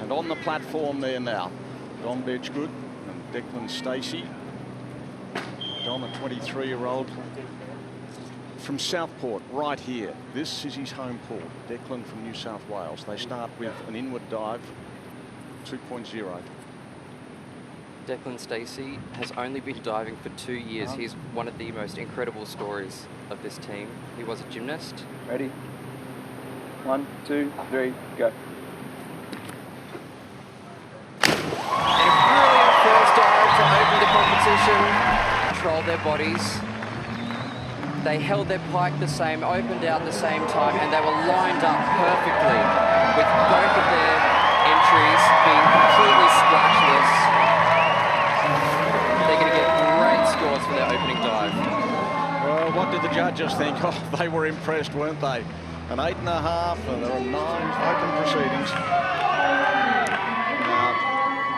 And on the platform there now, Dom Bedgegood and Declan Stacey. Dom, a 23-year-old from Southport, right here. This is his home port. Declan from New South Wales. They start with an inward dive, 2.0. Declan Stacey has only been diving for 2 years. He's one of the most incredible stories of this team. He was a gymnast. Ready? 1, 2, 3, go. And a brilliant first dive to open the competition. Controlled their bodies. They held their pike the same, opened out the same time, and they were lined up perfectly with both of their entries being completely splashless. They're going to get great scores for their opening dive. Well, what did the judges think? Oh, they were impressed, weren't they? An 8.5, and there are 9 open proceedings. Now,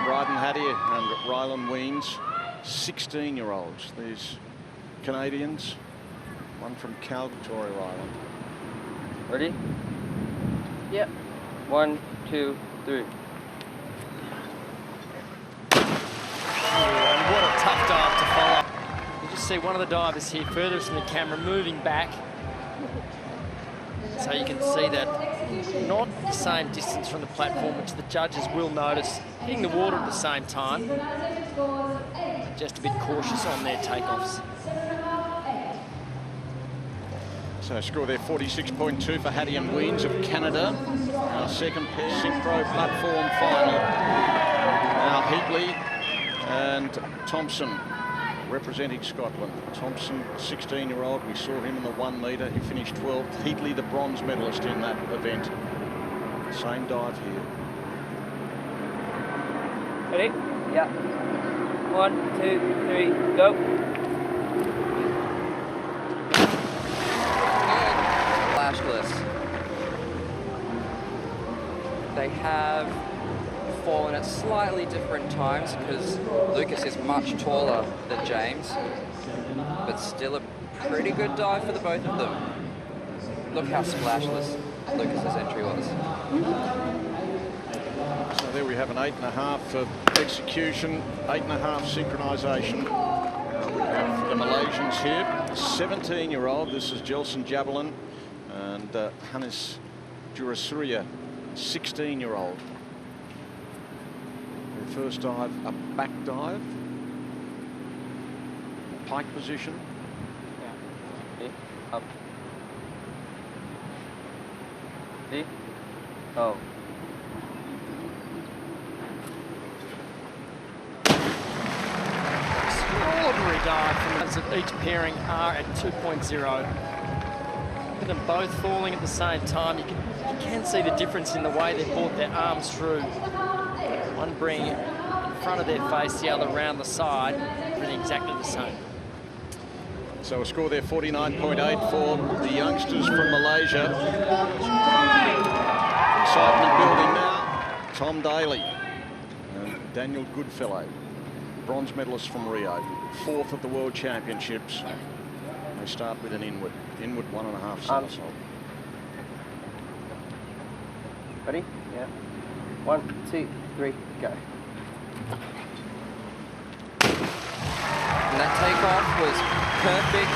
Bryden Hattie and Rylan Weens, 16-year-olds. These Canadians, one from Calgary, Rylan. Ready? Yep. 1, 2, 3. What a tough dive to follow. You just see one of the divers here furthest from the camera moving back. So you can see that not the same distance from the platform, which the judges will notice, hitting the water at the same time. Just a bit cautious on their takeoffs. So score there 46.2 for Hattie and Weens of Canada. Our second pair synchro platform final. Now Heatley and Thompson representing Scotland. Thompson, 16-year-old, we saw him in the 1 metre. He finished 12th. Heatley, the bronze medalist in that event. Same dive here. Ready? Yeah. 1, 2, 3, go. Splashless. They have fallen at slightly different times because Lucas is much taller than James, but still a pretty good dive for the both of them. Look how splashless Lucas's entry was. So there we have an 8.5 for execution, 8.5 synchronisation. We have the Malaysians here, 17-year-old. This is Jelson Jabalin and Hannes Jurasuria, 16-year-old. First dive, a back dive, pike position. Yeah. Up. See? Oh. Extraordinary dive from of each pairing are at 2.0. With them both falling at the same time, you can see the difference in the way they brought their arms through. One bringing it in front of their face, the other around the side, really exactly the same. So a score there, 49.8 for the youngsters from Malaysia. Excitement building now. Tom Daly and Daniel Goodfellow, bronze medalist from Rio, 4th at the World Championships. They start with an inward 1.5 somersault. Ready? Yeah. 1, 2, 3, go. And that takeoff was perfect.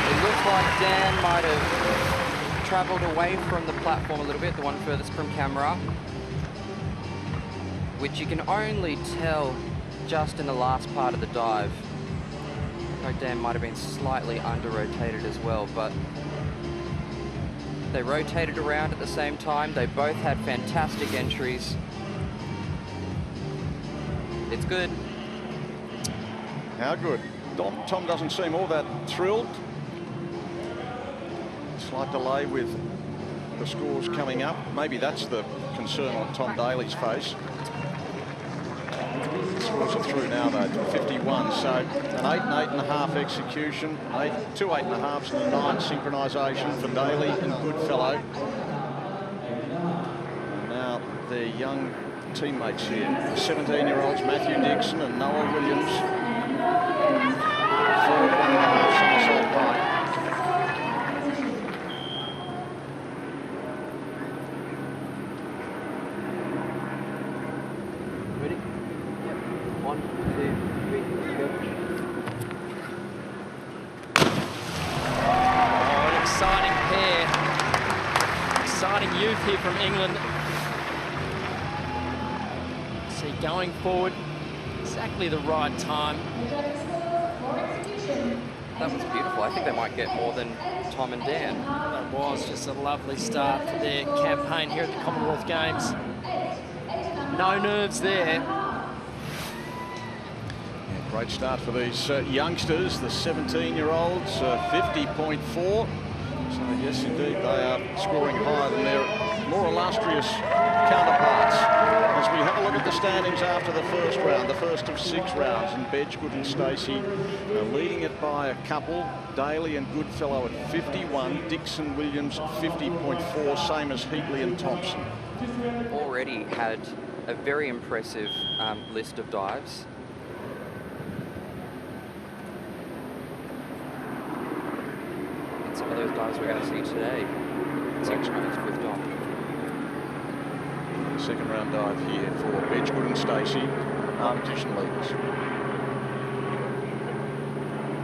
It looked like Dan might have travelled away from the platform a little bit, the one furthest from camera, which you can only tell just in the last part of the dive. I think Dan might have been slightly under-rotated as well, but they rotated around at the same time. They both had fantastic entries. It's good. How good? Tom doesn't seem all that thrilled. Slight delay with the scores coming up. Maybe that's the concern on Tom Daly's face. The scores are through now though, 51. So an 8 and 8.5 execution, 2 8.5s and a 9 synchronisation for Daly and Goodfellow. And now the young teammates here, 17-year-olds Matthew Dixon and Noah Williams. 4 1.5 somersault pike. here from England. See, going forward, exactly the right time. That was beautiful. I think they might get more than Tom and Dan. That was just a lovely start for their campaign here at the Commonwealth Games. No nerves there. Yeah, great start for these youngsters, the 17-year-olds, 50.4. So yes, indeed, they are scoring higher than their more illustrious counterparts. As we have a look at the standings after the first round, the first of 6 rounds, and Bedgegood and Stacey leading it by a couple. Daly and Goodfellow at 51, Dixon Williams 50.4, same as Heatley and Thompson. Already had a very impressive list of dives. And some of those dives we're going to see today. Synchro's with Dom. Second round dive here for Bedgegood and Stacey, competition leaders.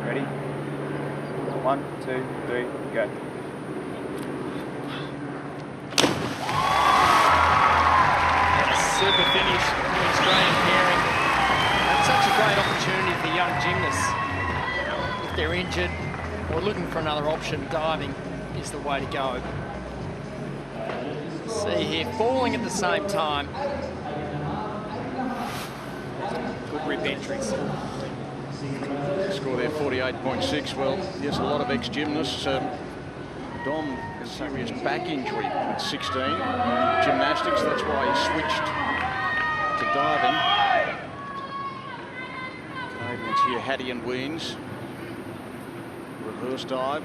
Ready? 1, 2, 3, go. Super finish from the Australian pairing. That's such a great opportunity for young gymnasts. If they're injured or looking for another option, diving is the way to go. See here, falling at the same time. Good rip entries. Score there 48.6. Well, yes, a lot of ex-gymnasts. Dom has a serious back injury at 16. Gymnastics, that's why he switched to diving. Canadians here, Hattie and Weens. Reverse dive.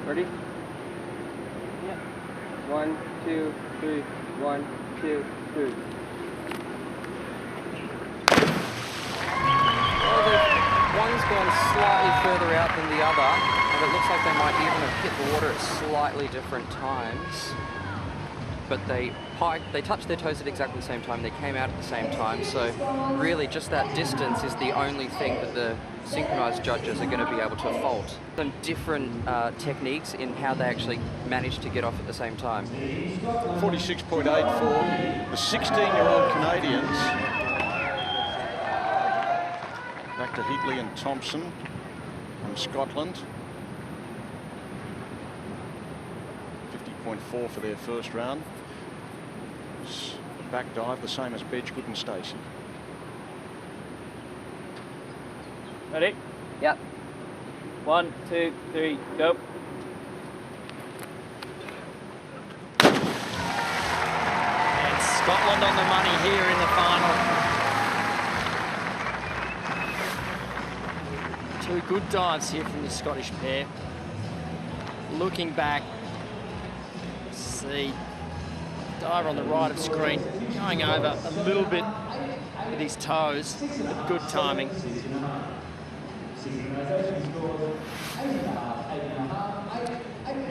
Ready? Yeah. 1, 2, 3, 1, 2, 3. One's gone slightly further out than the other, and it looks like they might even have hit the water at slightly different times. But they touched their toes at exactly the same time, they came out at the same time, so really just that distance is the only thing that the synchronized judges are going to be able to fault. Some different techniques in how they actually managed to get off at the same time. 46.8 for the 16-year-old Canadians. Back to Heatley and Thompson from Scotland. 50.4 for their first round. Back dive, the same as Bedgegood and Stacey. Ready? Yep. 1, 2, 3, go. And Scotland on the money here in the final. Two good dives here from the Scottish pair. Looking back, see diver on the right of screen going over a little bit with his toes, but good timing.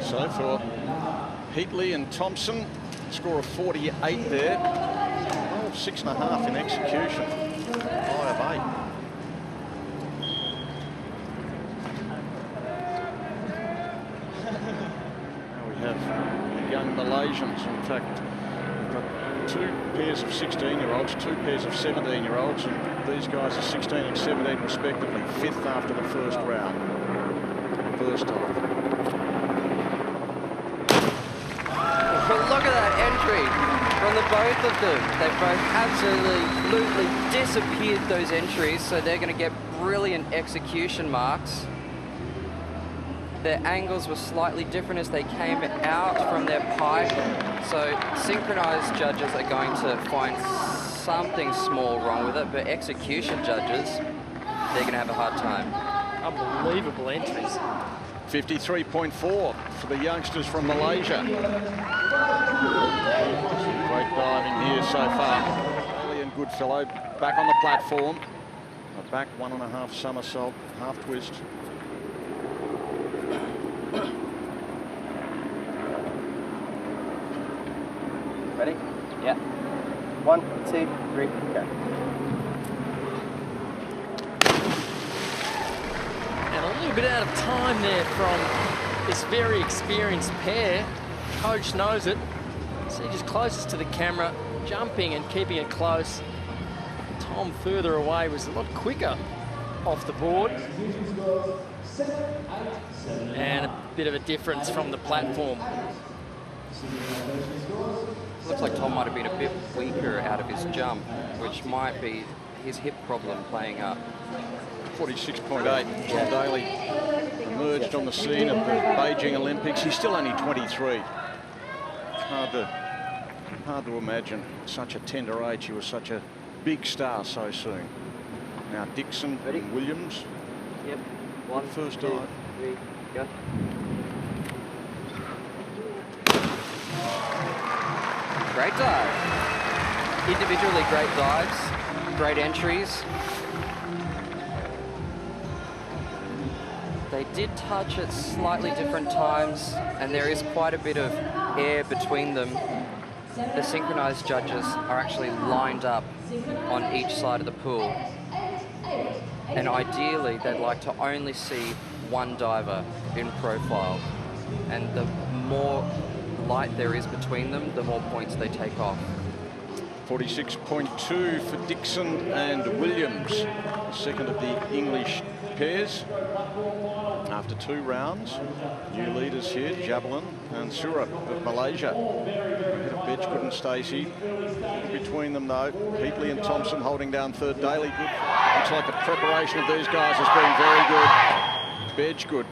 So for Heatley and Thompson, score of 48 there. Oh, 6.5 in execution. 5 of 8. Now we have young Malaysians. In fact, we've got 2 pairs of 16-year-olds, 2 pairs of 17-year-olds, and these guys are 16 and 17 respectively, 5th after the first round. First dive. Look at that entry from the both of them. They both absolutely disappeared those entries, so they're going to get brilliant execution marks. Their angles were slightly different as they came out from their pipe, so synchronized judges are going to find something small wrong with it, but execution judges, they're going to have a hard time. Unbelievable entries. 53.4 for the youngsters from Malaysia. Great diving here so far. Bailey and Goodfellow back on the platform. A back 1.5 somersault, half twist. Ready? Yeah. 1, 2, 3, go. And a little bit out of time there from this very experienced pair. coach knows it. See, just closest to the camera, jumping and keeping it close. Tom further away was a lot quicker off the board. And a bit of a difference from the platform. Looks like Tom might have been a bit weaker out of his jump, which might be his hip problem playing up. 46.8. Tom Daly emerged on the scene at the Beijing Olympics. He's still only 23. Hard to imagine such a tender age. He was such a big star so soon. Now Dixon and Williams. Yep. First 2, dive. 3, go. Great dive. Individually great dives, great entries. They did touch at slightly different times, and there is quite a bit of air between them. The synchronized judges are actually lined up on each side of the pool. And ideally, they'd like to only see one diver in profile. And the more light there is between them, the more points they take off. 46.2 for Dixon and Williams, the second of the English pairs. After 2 rounds, new leaders here, Javelin and Surya of Malaysia. A bit of Bedgood and Stacey. Between them though, Heatley and Thompson holding down third. Daly good. Looks like the preparation of these guys has been very good. Bedgood.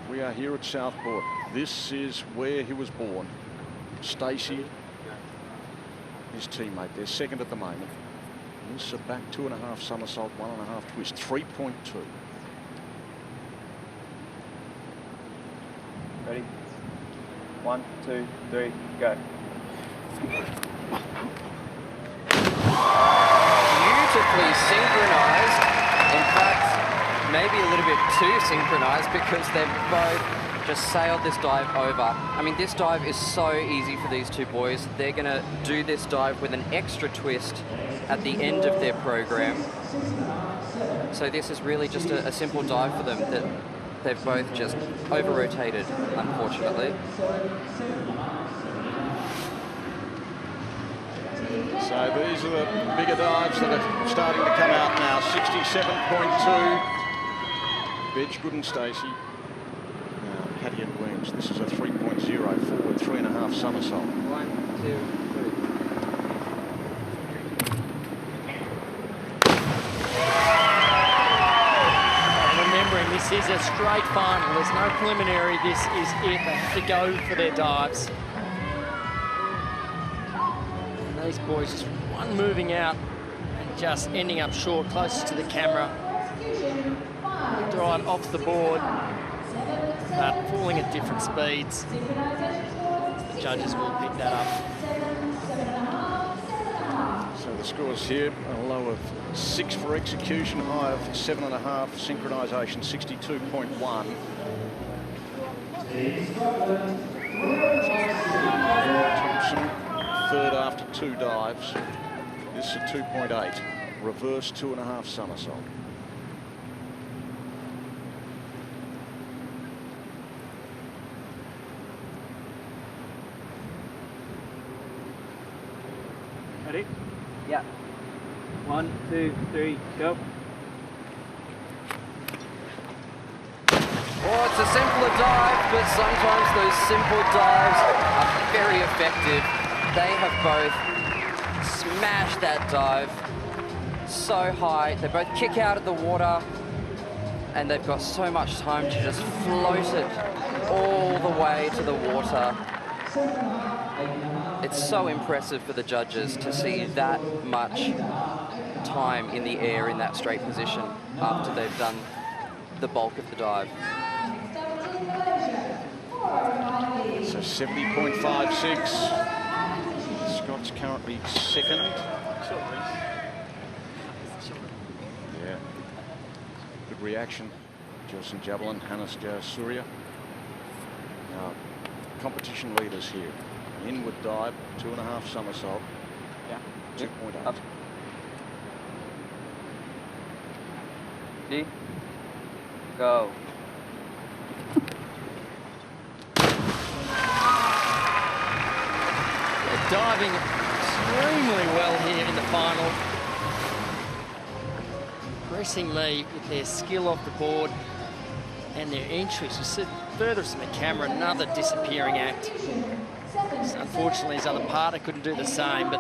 We are here at Southport. This is where he was born. Stacey, his teammate, they're second at the moment. This a back 2.5 somersault, 1.5 twist, 3.2. Ready? 1, 2, 3, go. Beautifully synchronized. In fact, maybe a little bit too synchronized, because they've both just sailed this dive over. I mean, this dive is so easy for these two boys. They're going to do this dive with an extra twist at the end of their program. So this is really just a simple dive for them that they've both just over-rotated, unfortunately. So these are the bigger dives that are starting to come out now. 67.2. Bedgood and Stacey. Now, Hattie and Weems. This is a 3.0 forward, 3.5 somersault. 1, 2, 3. This is a straight final. There's no preliminary. This is it. They have to go for their dives. And these boys, just one moving out and just ending up short, closest to the camera. Dive off the board, but falling at different speeds. The judges will pick that up. So the scores here, a low of 6 for execution, high of 7.5, synchronisation 62.1. Thompson, third after 2 dives. This is a 2.8, reverse 2.5 somersault. Ready? Yeah. 1, 2, 3, go. Oh, it's a simpler dive, but sometimes those simple dives are very effective. They have both smashed that dive so high. They both kick out of the water, and they've got so much time to just float it all the way to the water. It's so impressive for the judges to see that much time in the air in that straight position after they've done the bulk of the dive. So 70.56. Scott's currently second. Yeah. Good reaction. Jelson Javelin, Hannes Surya. Now, competition leaders here. Inward dive, 2.5 somersault. Yeah. 2.8. Up. Go. diving extremely well here in the final. Impressing me with their skill off the board and their entries. You see further from the camera, another disappearing act. Unfortunately, his other partner couldn't do the same, but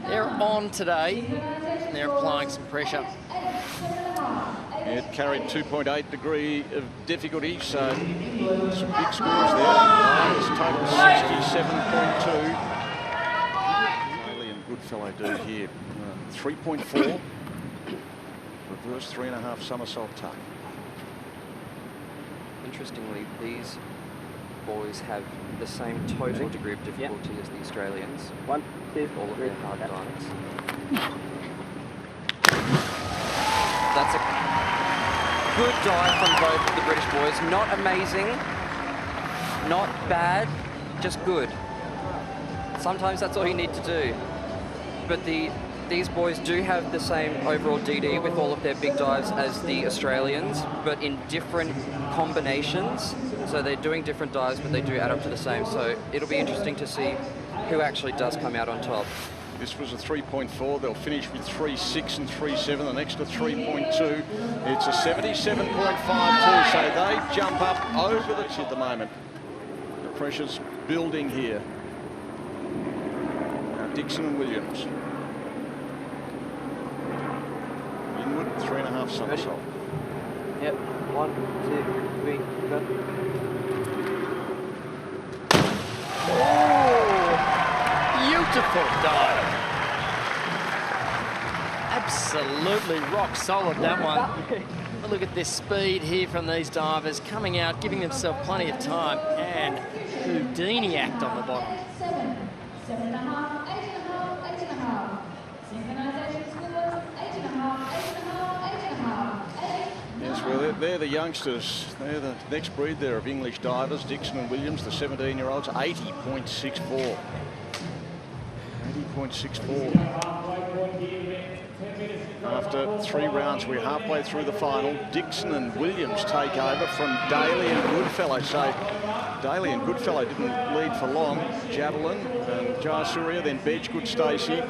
they're on today and they're applying some pressure. It carried 2.8 degree of difficulty, so some big scores there. It's total 67.2. Bailey and Goodfellow do here. 3.4. Reverse 3.5 somersault tuck. Interestingly, these boys have the same total degree of difficulty as the Australians. 1, 2, All of 3. their hard dives. That's a good dive from both of the British boys. Not amazing, not bad, just good. Sometimes that's all you need to do. But these boys do have the same overall DD with all of their big dives as the Australians, but in different combinations. So they're doing different dives, but they do add up to the same. So it'll be interesting to see who actually does come out on top. This was a 3.4. They'll finish with 3.6 and 3.7. The next to 3.2. It's a 77.52. So they jump up over the at the moment. The pressure's building here. Now Dixon and Williams. Inward, 3.5 somersault. Yep. 1, 2, 3, go. Beautiful dive. Absolutely rock solid, that one. But look at this speed here from these divers coming out, giving themselves plenty of time, and Houdini act on the bottom. 7, 7.5, 8.5, 8.5. Synchronization swimmers, 8.5, 8.5, 8.5, 8. Yes, well, they're the youngsters. They're the next breed there of English divers. Dixon and Williams, the 17-year-olds, 80.64. 80.64. After 3 rounds, we're halfway through the final. Dixon and Williams take over from Daly and Goodfellow. So Daly and Goodfellow didn't lead for long. Javelin and Jasuria, then Bedgegood Stacey.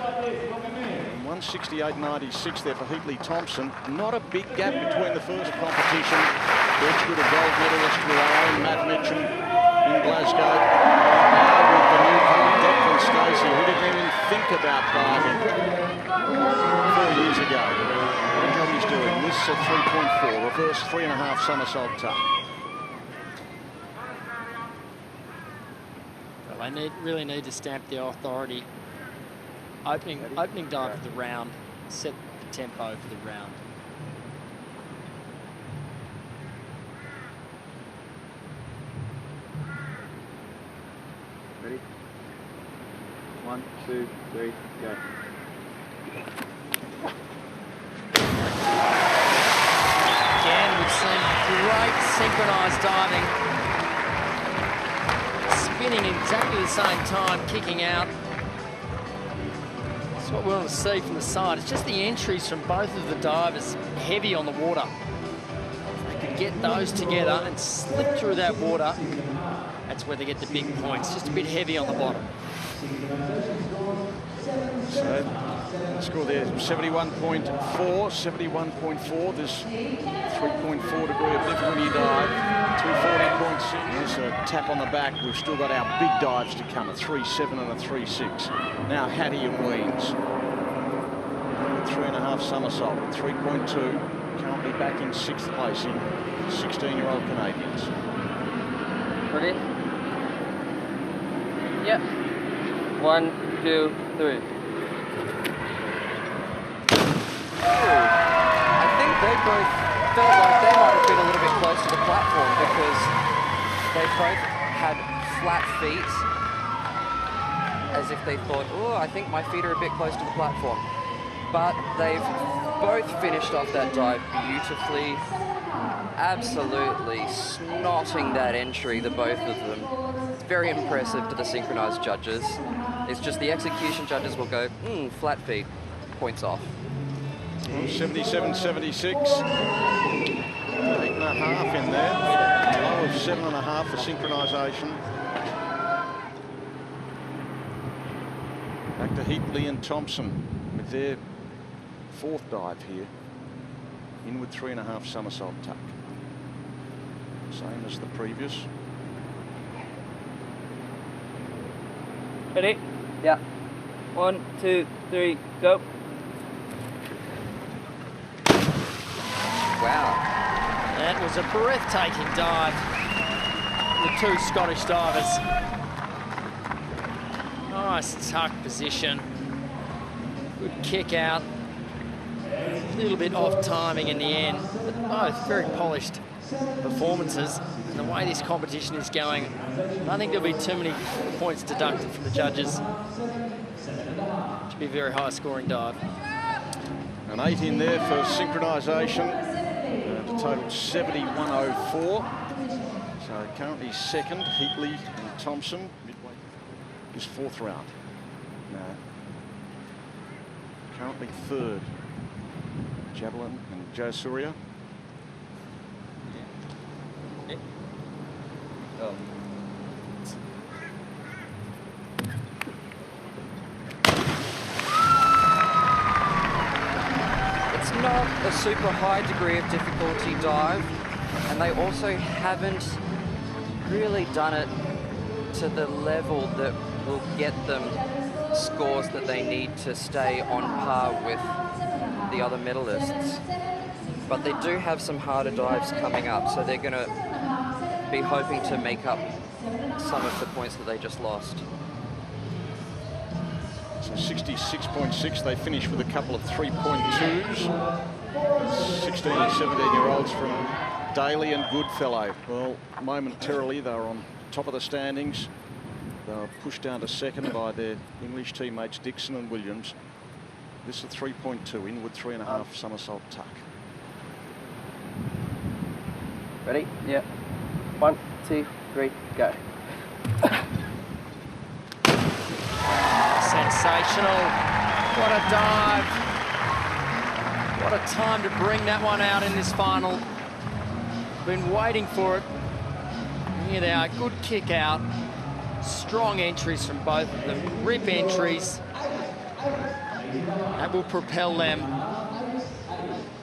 168.96 there for Heatley Thompson. Not a big gap between the first competition. Bedgegood, a gold medalist with our own Matt Mitchell in Glasgow. Now with the newcomer Declan Stacey, who didn't even think about diving 4 years ago. What a job he's doing. This is a 3.4, reverse 3.5 somersault tuck. Well, they really need to stamp the authority. Opening dive of the round, set the tempo for the round. Ready? 1, 2, 3, go. Again, we've seen great synchronized diving. Spinning exactly the same time, kicking out. That's what we want to see from the side. It's just the entries from both of the divers heavy on the water. If they can get those together and slip through that water, that's where they get the big points. Just a bit heavy on the bottom. So, score there, 71.4, 71.4. This 3.4 degree of difficulty dive, 240.6. There's a tap on the back. We've still got our big dives to come, a 3.7 and a 3.6. Now Hattie and Weens. 3.5 somersault, 3.2. Currently back in 6th place in 16-year-old Canadians. Ready? Yep. 1, 2, 3. I think they both felt like they might have been a little bit close to the platform because they both had flat feet, as if they thought, oh, I think my feet are a bit close to the platform. But they've both finished off that dive beautifully, absolutely snotting that entry, the both of them. It's very impressive to the synchronized judges. It's just the execution judges will go, flat feet, points off. 77.76. 8.5 in there. Low of 7.5 for synchronisation. Back to Heatley and Thompson with their fourth dive here. Inward 3.5 somersault tuck. Same as the previous. Ready? Yeah. 1, 2, 3, go. Wow. That was a breathtaking dive. The two Scottish divers. Nice tuck position. Good kick out. A little bit off timing in the end, but both very polished performances. And the way this competition is going, I think there'll be too many points deducted from the judges. Should be a very high scoring dive. An 8 in there for synchronisation. A total 71.04. So currently second, Heatley and Thompson. Midway is fourth round. Now, currently third, Javelin and Joe Surya. Oh. It's not a super high degree of difficulty dive, and they also haven't really done it to the level that will get them scores that they need to stay on par with the other medalists. But they do have some harder dives coming up, so they're going to be hoping to make up some of the points that they just lost. So 66.6, they finish with a couple of 3.2s. 16 and 17-year-olds from Daly and Goodfellow. Well, momentarily they were on top of the standings. They were pushed down to second by their English teammates Dixon and Williams. This is 3.2, inward 3.5 somersault tuck. Ready? Yeah. 1, 2, 3, go. Sensational. What a dive. What a time to bring that one out in this final. Been waiting for it. Here they are, good kick out. Strong entries from both of them, rip entries. That will propel them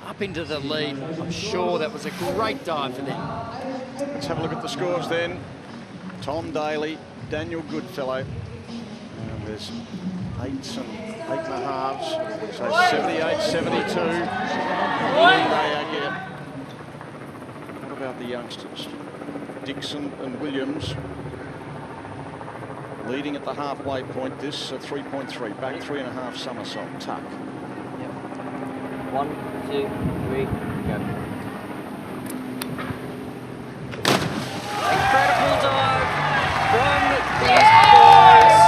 up into the lead. I'm sure that was a great dive for them. Let's have a look at the scores then. Tom Daly, Daniel Goodfellow. And there's 8s and 8.5s. So 78, 72. What about the youngsters? Dixon and Williams leading at the halfway point. This 3.3, back 3.5 somersault tuck. Yep. 1, 2, 3, go. Incredible dive from these boys.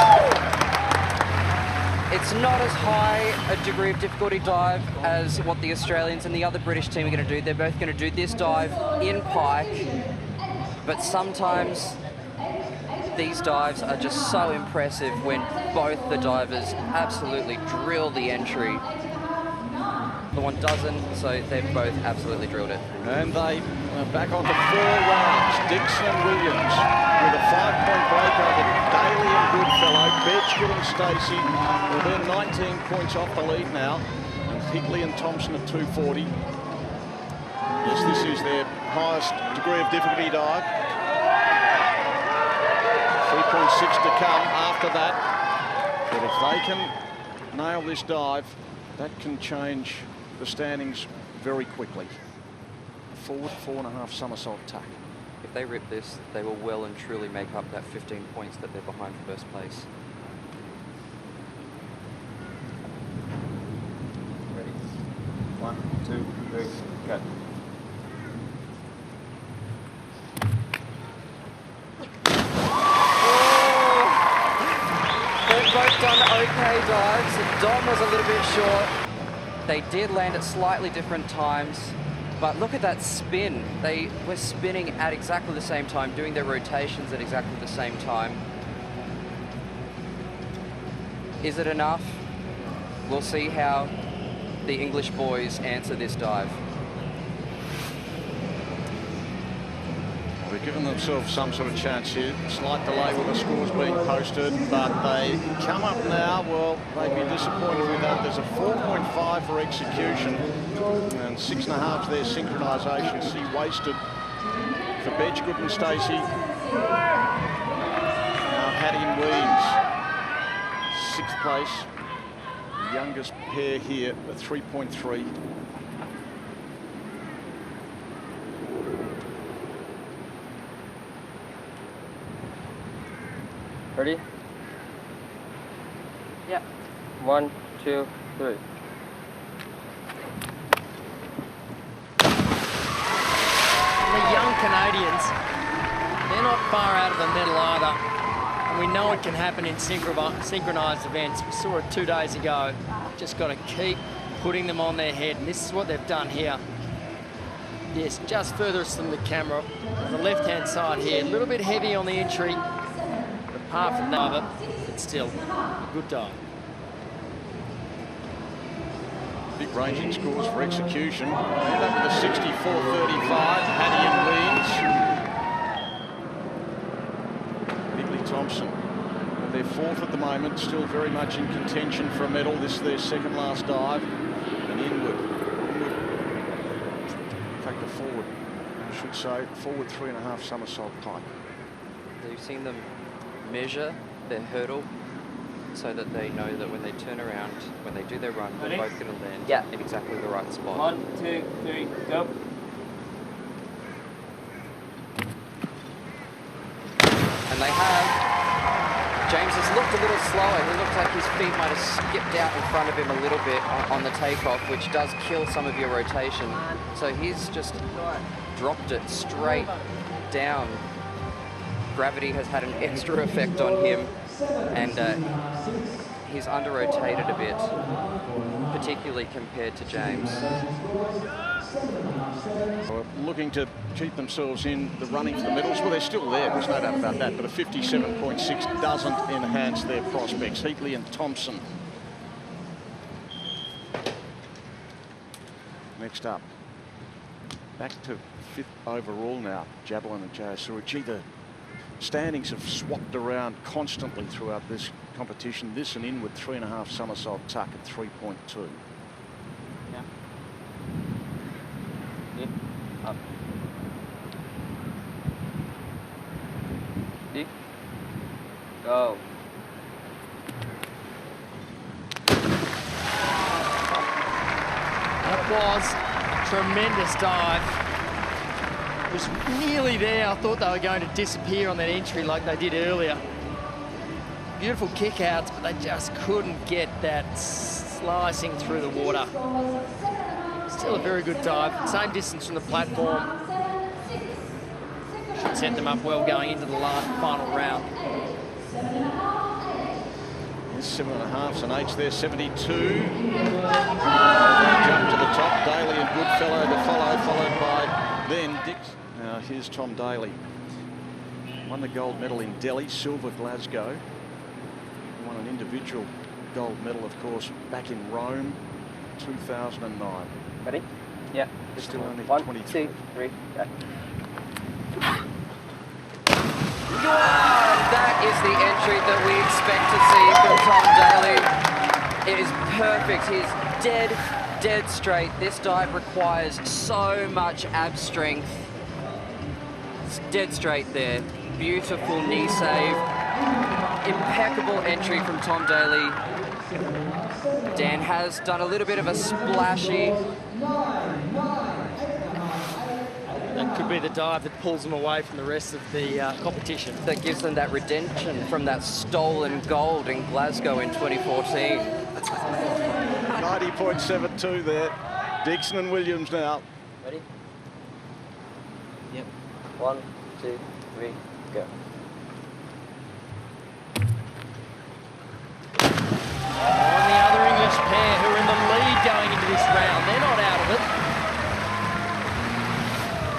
It's not as high a degree of difficulty dive as what the Australians and the other British team are going to do. They're both going to do this dive in pike, but sometimes these dives are just so impressive when both the divers absolutely drill the entry. The one doesn't, so they've both absolutely drilled it. And they are back on to 4 rounds. Dixon and Williams with a 5-point break over Daly and Goodfellow. Bedggood and Stacey, well, they're 19 points off the lead now. And Higley and Thompson at 240. Yes, this is their highest degree of difficulty dive. 3.6 to come after that. But if they can nail this dive, that can change the standings very quickly. Forward 4.5 somersault tuck. If they rip this, they will well and truly make up that 15 points that they're behind first place. Ready? 1, 2, 3, go. They've both done okay dives. Dom was a little bit short. They did land at slightly different times, but look at that spin. They were spinning at exactly the same time, doing their rotations at exactly the same time. Is it enough? We'll see how the English boys answer this dive. The They've given themselves some sort of chance here. Slight delay with the scores being posted, but they come up now. Well, they'd be disappointed with that. There's a 4.5 for execution and 6.5 for their synchronisation. See, wasted for Bedgegood and Stacey. Now Hattie and Weems, 6th place. The youngest pair here at 3.3. Ready? Yeah. 1, 2, 3. The young Canadians, they're not far out of the medal either. And we know it can happen in synchronised events. We saw it 2 days ago. Just got to keep putting them on their head. And this is what they've done here. Yes, just furthest from the camera. On the left-hand side here. A little bit heavy on the entry. Apart from that, it's still a good dive. Big ranging scores for execution. End up with a 64.35. Hattie and Weems. Bigley Thompson. They're 4th at the moment, still very much in contention for a medal. This is their 2nd last dive. And inward. In fact, a forward, I should say. Forward 3.5 somersault pipe. You've seen them measure their hurdle so that they know that when they turn around, when they do their run, they're both going to land in exactly the right spot. 1, 2, 3, go. And they have. James has looked a little slower. He looks like his feet might have skipped out in front of him a little bit on the takeoff, which does kill some of your rotation. So he's just dropped it straight down. Gravity has had an extra effect on him, and he's under-rotated a bit, particularly compared to James. Looking to keep themselves in the running for the medals. Well, they're still there, there's no doubt about that, but a 57.6 doesn't enhance their prospects. Heatley and Thompson. Next up, back to 5th overall now, Javelin and Jayasurichi. The standings have swapped around constantly throughout this competition. This and inward 3.5 somersault tuck at 3.2. Yeah. Yep. Up. D. Go. That was a tremendous dive. It was nearly there. I thought they were going to disappear on that entry like they did earlier. Beautiful kickouts, but they just couldn't get that slicing through the water. Still a very good dive. Same distance from the platform. Should set them up well going into the final round. 7.5s and 8s there, 72. Jump to the top, Daly and Goodfellow to follow, followed by then Dix. Now here's Tom Daly. Won the gold medal in Delhi, silver Glasgow. Won an individual gold medal, of course, back in Rome, 2009. Ready? Yeah. Still only 1, 23. 2, 3, go. That is the entry that we expect to see from Tom Daly. It is perfect. He's dead straight. This dive requires so much ab strength. It's dead straight there. Beautiful knee save. Impeccable entry from Tom Daly. Dan has done a little bit of a splashy. That could be the dive that pulls them away from the rest of the competition. That gives them that redemption from that stolen gold in Glasgow in 2014. 90.72 there. Dixon and Williams now. Ready? Yep. 1, 2, 3, go. And the other English pair who are in the lead going into this round, they're not out of it.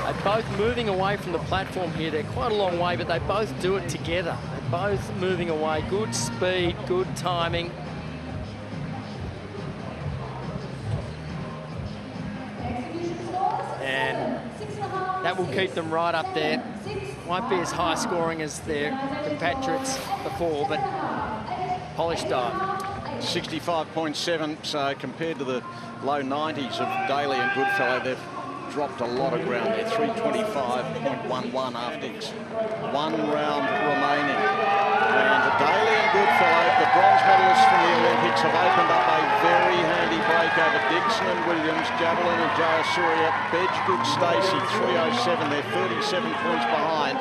They're both moving away from the platform here. They're quite a long way, but they both do it together. They're both moving away. Good speed, good timing. And That will keep them right up there. Won't be as high scoring as their compatriots before, but polished dive. 65.7, so compared to the low 90s of Daly and Goodfellow, they've dropped a lot of ground there. 325.11 after one round remaining. And Daly and Goodfellow, the bronze medalists from the Olympics, have opened up a very handy break over Dixon and Williams, Javelin and Jayasuriya, Bedgood, Stacey, 307. They're 37 points behind.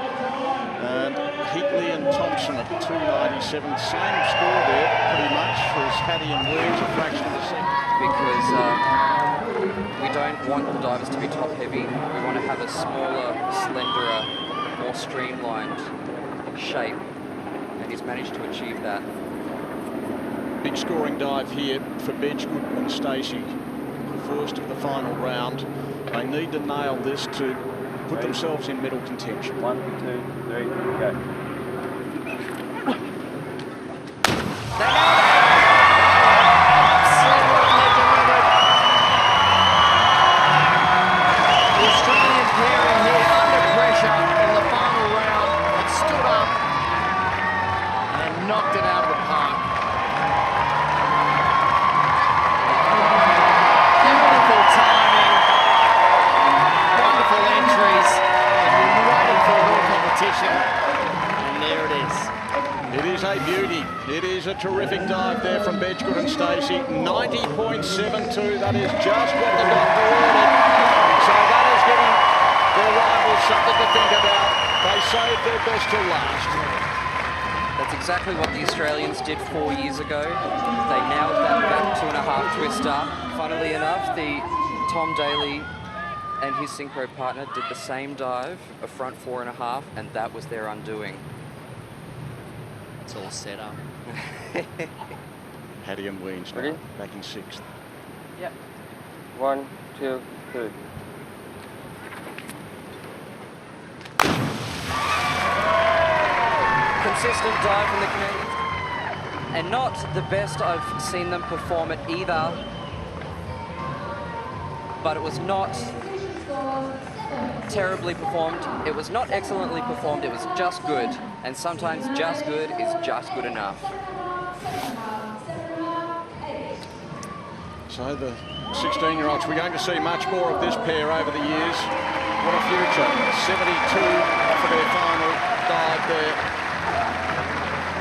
And Higley and Thompson at 297. Same score there, pretty much, as Hattie and Williams, a fraction of a second. Because we don't want the divers to be top heavy. We want to have a smaller, slenderer, more streamlined shape. And he's managed to achieve that. Big scoring dive here for Bedgood and Stacey. First of the final round. They need to nail this to put themselves in medal contention. 1, 2, 3, go. The Australian pairing here under pressure in the final round had stood up and knocked it out of the park. Beautiful timing, wonderful entries, and we're waiting for a real competition, and there it is. It is a beauty. It is a terrific dive there from Bedgood and Stacey. 90.72. That is just what the doctor ordered. So that is giving their rivals something to think about. They saved their best till last. That's exactly what the Australians did 4 years ago. They nailed that back 2.5 twister. Funnily enough, the Tom Daly and his synchro partner did the same dive, a front 4.5, and that was their undoing. It's all set up. Hattie and Weens Ready? back in 6th. Yep. 1, 2, 3. Consistent dive from the Canadians. And not the best I've seen them perform it either. But it was not terribly performed. It was not excellently performed. It was just good. And sometimes just good is just good enough. So the 16-year-olds, we're going to see much more of this pair over the years. What a future. 72 for their final dive there.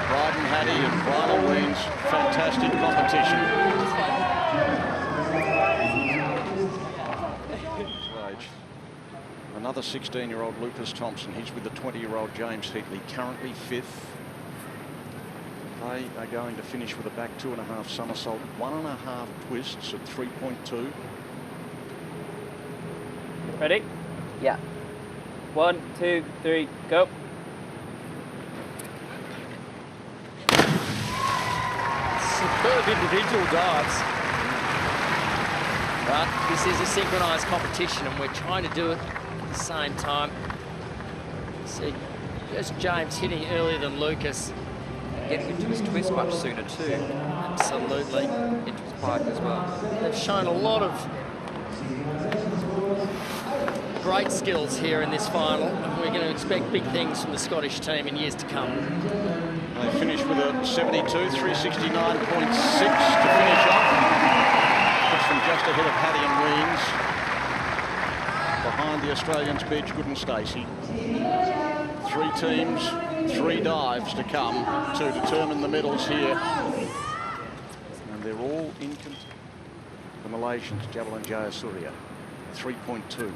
Bryden Hattie and Bryden Weens, fantastic competition. Another 16-year-old Lucas Thompson. He's with the 20-year-old James Heatley, currently 5th. They are going to finish with a back 2.5 somersault, 1.5 twists at 3.2. Ready? Yeah. 1, 2, 3, go. Superb individual dives. But this is a synchronised competition and we're trying to do it at the same time. See, there's James hitting earlier than Lucas. Getting into his twist much sooner too. Absolutely. Into his pike as well. They've shown a lot of great skills here in this final, and we're going to expect big things from the Scottish team in years to come. They finish with a 72, 369.6 to finish off. Puts them just ahead of Hattie and Weens. Behind the Australians, Bedgood and Stacey. 3 teams, 3 dives to come to determine the medals here. And they're all in the Malaysians, Javelin Jayasuriya, 3.2.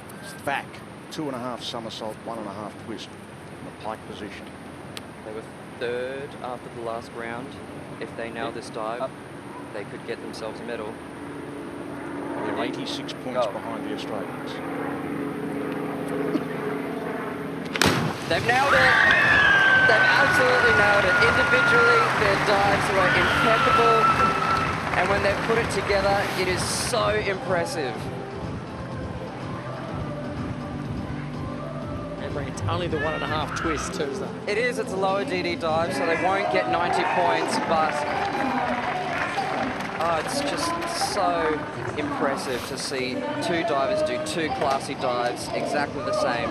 Back, 2.5 somersault, 1.5 twist in the pike position. They were 3rd after the last round. If they nail this dive, they could get themselves a medal. They're 86 points behind the Australians. They've nailed it. They've absolutely nailed it. Individually, their dives were impeccable. And when they've put it together, it is so impressive. Remember, it's only the 1.5 twist too, isn't it? It is, it's a lower DD dive, so they won't get 90 points, but Oh, it's just so impressive to see two divers do two classy dives exactly the same.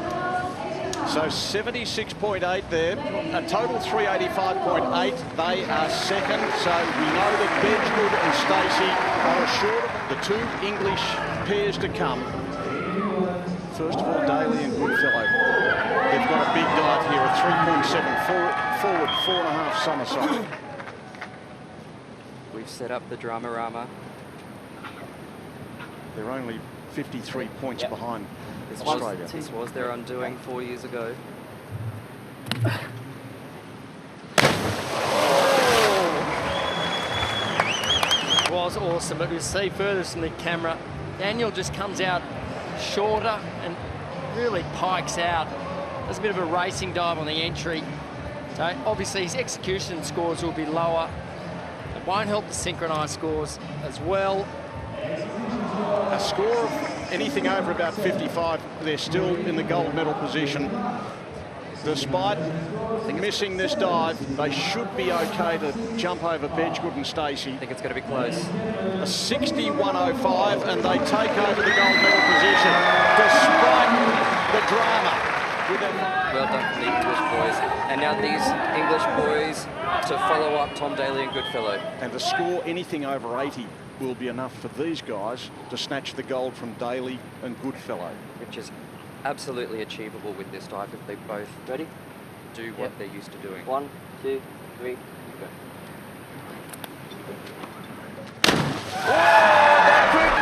So 76.8 there, a total 385.8. They are second, so we know that Bedgood and Stacey are assured of the two English pairs to come. First of all, Daly and Goodfellow. They've got a big dive here, a 3.7 forward, 4.5 somersault. We've set up the Dramarama. They're only 53 points behind Australia. This was their undoing 4 years ago. Was awesome, but we see further from the camera, Daniel just comes out shorter and really pikes out. There's a bit of a racing dive on the entry. So obviously his execution scores will be lower. It won't help the synchronised scores as well. A score of anything over about 55, they're still in the gold medal position. Despite missing this dive, they should be okay to jump over Bedgood and Stacey. I think it's going to be close. A 61.05, and they take over the gold medal position despite the drama. Well done for the English boys. And now these English boys to follow up Tom Daly and Goodfellow. And to score anything over 80 will be enough for these guys to snatch the gold from Daly and Goodfellow. Which is absolutely achievable with this dive if they both do what they're used to doing. 1, 2, 3, go.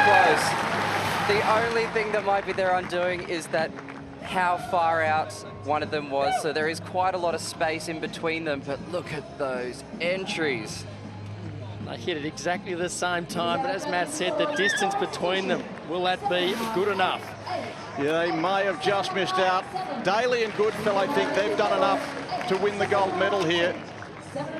Close. The only thing that might be their undoing is that how far out one of them was. So there is quite a lot of space in between them, but look at those entries. They hit at exactly the same time, but as Matt said, the distance between them, will that be good enough? Yeah, they may have just missed out. Daly and Goodfellow think they've done enough to win the gold medal here.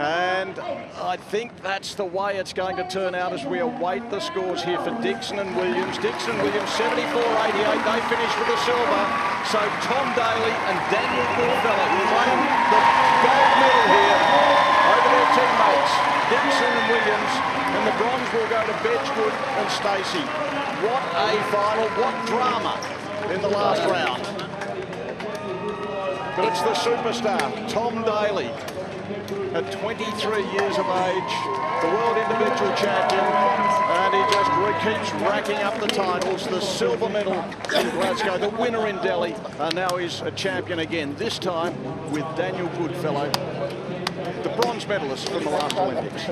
And I think that's the way it's going to turn out as we await the scores here for Dixon and Williams. Dixon and Williams, 74.88. They finish with the silver. So Tom Daly and Daniel Goodfellow will win the gold medal here over their teammates, Dixon and Williams. And the bronze will go to Bedgood and Stacey. What a final, what drama in the last round. But it's the superstar, Tom Daly. At 23 years of age, the world individual champion, and he just keeps racking up the titles. The silver medal in Glasgow, the winner in Delhi, and now he's a champion again, this time with Daniel Goodfellow, the bronze medalist from the last Olympics.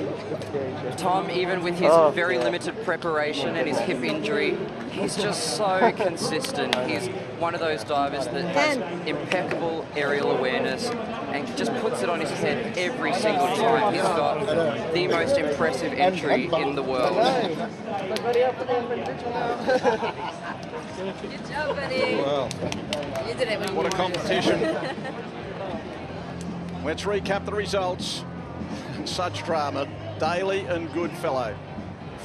Tom, even with his very limited preparation and his hip injury, he's just so consistent. He's one of those divers that has impeccable aerial awareness and just puts it on his head every single time. He's got the most impressive entry in the world. Good job, buddy. Well, You did it. what a competition. Let's recap the results. Such drama. Daly and Goodfellow,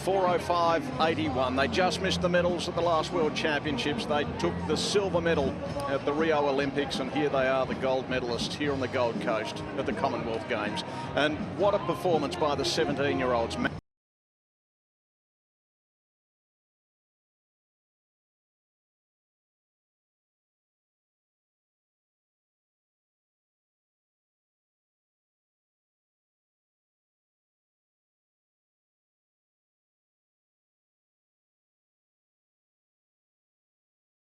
4:05.81. They just missed the medals at the last World Championships. They took the silver medal at the Rio Olympics, and here they are, the gold medalists here on the Gold Coast at the Commonwealth Games. And what a performance by the 17-year-olds.